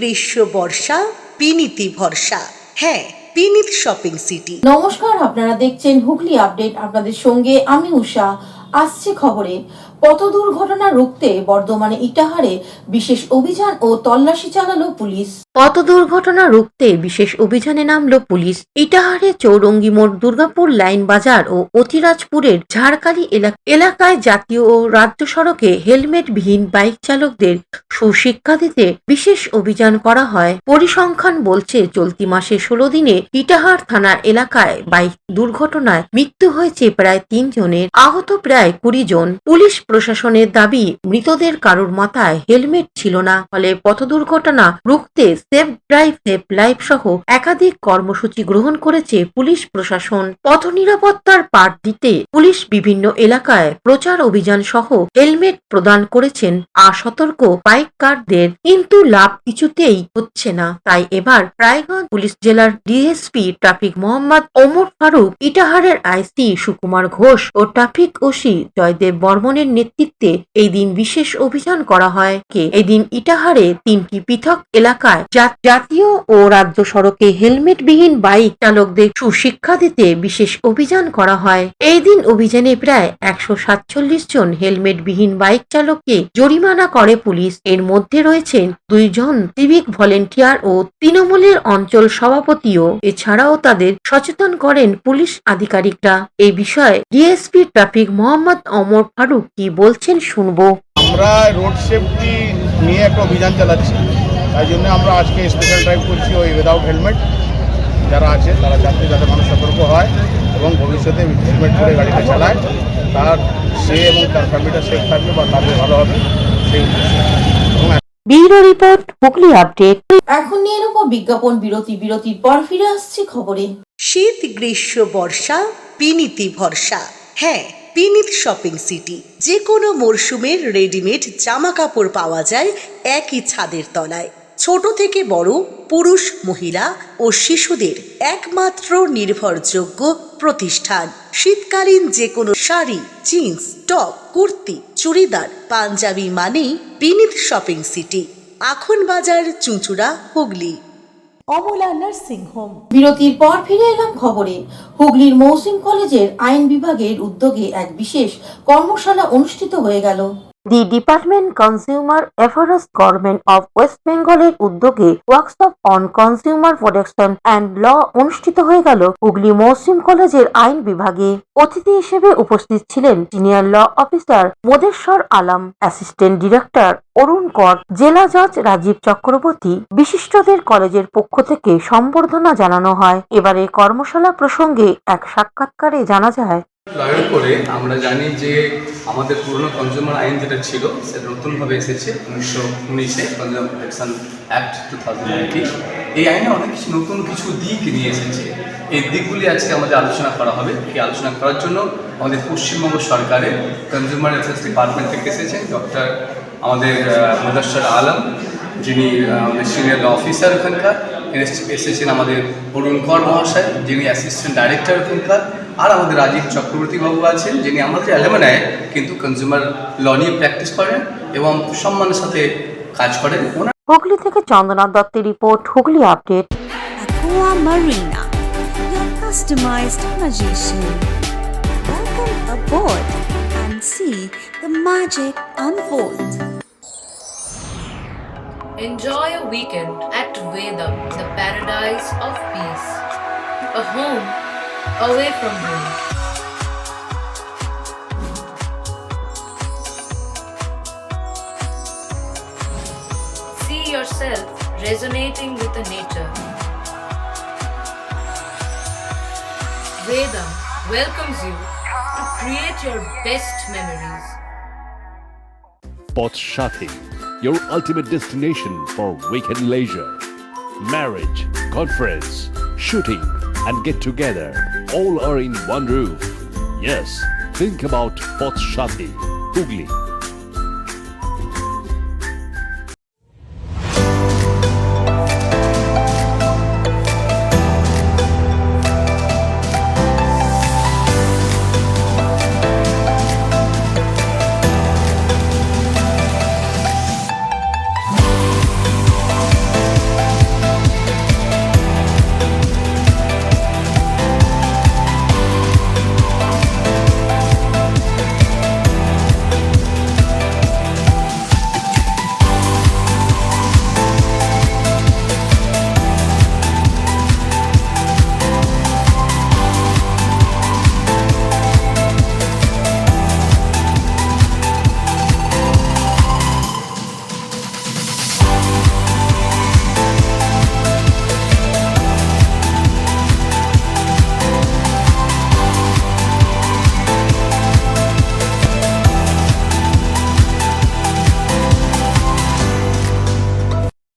গ্রীষ্ম বর্ষা বিনীতি ভরসা। হ্যাঁ, বিনীত শপিং সিটি। নমস্কার, আপনারা দেখছেন হুগলি আপডেট। আপনাদের সঙ্গে আমি উষা। আসছে খবরে, পথ দুর্ঘটনা রুখতে বর্ধমানে ইটাহারে বিশেষ অভিযান ও তল্লাশি চালালো পুলিশ। পথ দুর্ঘটনা রুখতে বিশেষ অভিযানে নামলো পুলিশ। ইটাহারে চৌরঙ্গি মোড়, দুর্গাপুর লাইন বাজার ও অতিরাজপুরের ঝাড়কালি এলাকায় জাতীয় ও রাজ্য সড়কে হেলমেটবিহীন বাইক চালকদের সুশিক্ষা দিতে বিশেষ অভিযান করা হয়। পরিসংখ্যান বলছে, চলতি মাসে 16 দিনে ইটাহার থানা এলাকায় বাইক দুর্ঘটনায় মৃত্যু হয়েছে প্রায় 3 জনের, আহত প্রায় 20 জন। পুলিশ প্রশাসনের দাবি, মৃতদের কারোর মাথায় হেলমেট ছিল না। ফলে পথ দুর্ঘটনা রুখতে সেফ ড্রাইভ সেফ লাইফ সহ একাধিক কর্মসূচি গ্রহণ করেছে পুলিশ প্রশাসন। পথ নিরাপত্তার পাঠ দিতে পুলিশ বিভিন্ন এলাকায় প্রচার অভিযান সহ হেলমেট প্রদান করেছেন সতর্ক বাইকারদের, কিন্তু লাভ কিছুতেই হচ্ছে না। তাই এবার রায়গঞ্জ পুলিশ জেলার ডিএসপি ট্রাফিক মোহাম্মদ ওমর ফারুক, ইটাহারের আইসি সুকুমার ঘোষ ও ট্রাফিক ওসি জয়দেব বর্মনের নেতৃত্বে এই দিন বিশেষ অভিযান করা হয়। এই দিন ইটাহারে 3টি পৃথক এলাকায় জাতীয় ও রাজ্য সড়কে হেলমেটবিহীন বাইক চালকদের সুশিক্ষা দিতে বিশেষ অভিযান করা হয়। এই দিন অভিযানে প্রায় 147 জন হেলমেটবিহীন বাইক চালককে জরিমানা করে পুলিশ। এর মধ্যে রয়েছেন 2 জন সিভিক ভলেন্টিয়ার ও তৃণমূলের অঞ্চল সভাপতিও। এছাড়াও তাদের সচেতন করেন পুলিশ আধিকারিকরা। এই বিষয়ে ডিএসপি ট্রাফিক মোহাম্মদ ওমর ফারুক কি বলছেন শুনবো। আমরা রোড সেফটি নিয়ে একটা অভিযান চালাচ্ছি, তাই জন্য আমরা আজকে স্পেশাল ড্রাইভ করছি। ওই উইদাউট হেলমেট যারা আছে তারা যাতে মানুষ সতর্ক হয় এবং ভবিষ্যতে হেলমেট পরে গাড়িটা চালায়, তার সে এবং তার ফ্যামিলিটা সেফ থাকবে বা তাদের ভালো হবে সেই ব্যুরো রিপোর্ট, হুগলি আপডেট। এখন নিয়ে নেব বিজ্ঞাপন বিরতির পর ফিরে আসছি খবরে। শীত গ্রীষ্ম বর্ষা বিনীতি ভরসা। হ্যাঁ, বিনীত শপিং সিটি। যে কোনো মরশুমের রেডিমেড জামা কাপড় পাওয়া যায় একই ছাদের তলায়। ছোট থেকে বড়, পুরুষ, মহিলা ও শিশুদের একমাত্র নির্ভরযোগ্য প্রতিষ্ঠান। শীতকালীন যে কোনো শাড়ি, জিন্স, টপ, কুর্তি, চুড়িদার, পাঞ্জাবি মানেই বিনীত শপিং সিটি। আখন বাজার, চুঁচুড়া, হুগলি। Amala nursing home. বিরতির পর ফিরে এলাম খবরে। হুগলির মৌসুম কলেজের আইন বিভাগের উদ্যোগে এক বিশেষ কর্মশালা অনুষ্ঠিত হয়ে গেল। The department consumer affairs government of west বেঙ্গলের উদ্যোগে workshop on consumer protection and law অনুষ্ঠিত হয়ে গেল হুগলি মৌসুম কলেজের আইন বিভাগে। অতিথি হিসেবে উপস্থিত ছিলেন senior law officer Modeshwar Alam, assistant director Arun Kar, জেলা জজ রাজীব চক্রবর্তী। বিশিষ্টদের কলেজের পক্ষ থেকে সম্বর্ধনা জানানো হয়। এবারে কর্মশালা প্রসঙ্গে এক সাক্ষাৎকারে জানা যায়, লয়ের করে আমরা জানি যে আমাদের পুরনো কনজিউমার আইন যেটা ছিল সেটা নতুনভাবে এসেছে 1919-এ কনজিউমার প্রোটেকশন অ্যাক্ট 2019। এই আইনে অনেক কিছু নতুন কিছু দিক নিয়ে এসেছে। এই দিকগুলি আজকে আমাদের আলোচনা করা হবে। এই আলোচনা করার জন্য আমাদের পশ্চিমবঙ্গ সরকারের কনজিউমার অ্যাফেয়ার্স ডিপার্টমেন্ট থেকে এসেছেন ডক্টর আমাদের মোদেশ্বর আলম, যিনি সিনিয়র ল অফিসার ওখানকার। এসেছেন আমাদের অরুণ কর মহাশয়, যিনি অ্যাসিস্ট্যান্ট ডাইরেক্টর ওখানকার। আর আমাদের রাজীব চক্রবর্তী বাবু আছেন, যিনি আমাদের অ্যালুমনাই কিন্তু কনজিউমার ল নিয়ে প্র্যাকটিস করেন এবং সম্মানের সাথে কাজ করেন। হুগলি থেকে চন্দনা দত্তের report, Hooghly update. Aqua Marina, your customized magician. Welcome aboard and see the magic unfold. Enjoy a weekend at Vedam, the paradise of peace. A home away from home. See yourself resonating with the nature. Vedam welcomes you to create your best memories. Poth Shathi, your ultimate destination for weekend leisure. Marriage, conference, shooting and get together all are in one roof. Yes, think about Poth Shathi, Hugli.